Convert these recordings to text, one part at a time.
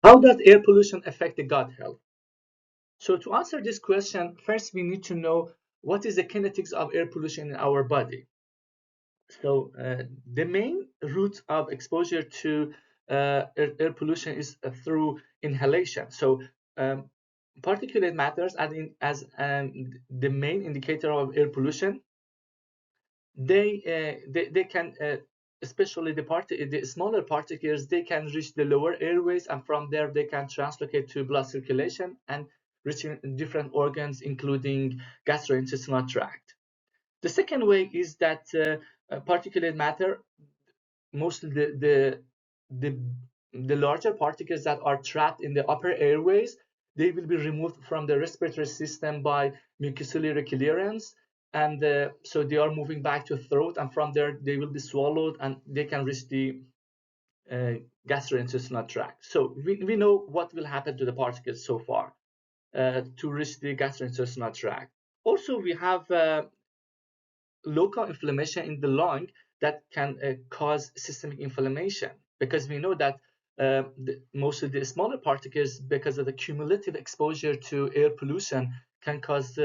How does air pollution affect the gut health? So to answer this question, first we need to know what is the kinetics of air pollution in our body. So the main route of exposure to air pollution is through inhalation. So particulate matters as the main indicator of air pollution. They can especially the smaller particles, they can reach the lower airways, and from there they can translocate to blood circulation and reaching different organs including gastrointestinal tract. The second way is that particulate matter, mostly the the larger particles that are trapped in the upper airways, they will be removed from the respiratory system by mucociliary clearance, and so they are moving back to throat, and from there they will be swallowed and they can reach the uh, gastrointestinal tract. So we know what will happen to the particles so far to reach the gastrointestinal tract. Also, we have local inflammation in the lung that can cause systemic inflammation, because we know that most of the smaller particles, because of the cumulative exposure to air pollution, can cause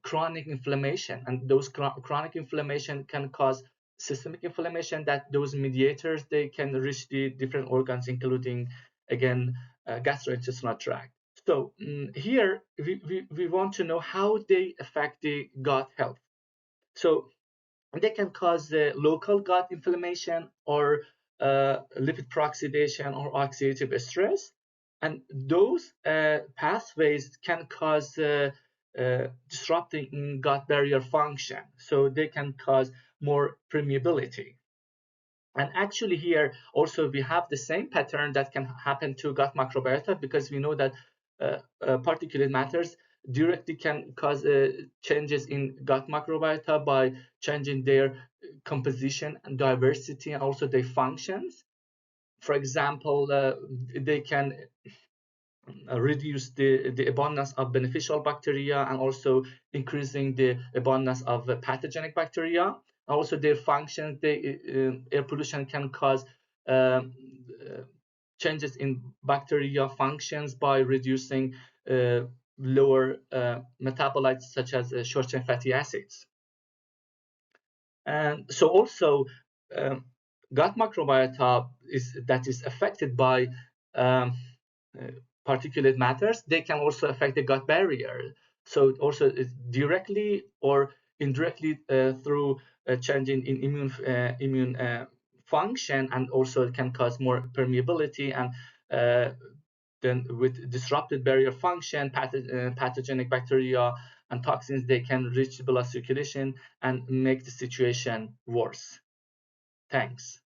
chronic inflammation, and those chronic inflammation can cause systemic inflammation, that those mediators, they can reach the different organs including again gastrointestinal tract. So here we want to know how they affect the gut health. So they can cause local gut inflammation or lipid peroxidation or oxidative stress. And those pathways can cause disrupting in gut barrier function. So they can cause more permeability. And actually here also we have the same pattern that can happen to gut microbiota, because we know that particulate matters directly can cause changes in gut microbiota by changing their composition and diversity and also their functions. For example, they can reduce the abundance of beneficial bacteria and also increasing the abundance of pathogenic bacteria. Also, their functions, air pollution can cause changes in bacteria functions by reducing lower metabolites such as short chain fatty acids. And so also gut microbiota is affected by uh, particulate matters. They can also affect the gut barrier. So also directly or indirectly through changing in immune function, and also it can cause more permeability, and then with disrupted barrier function, pathogenic bacteria and toxins, they can reach the blood circulation and make the situation worse. Thanks.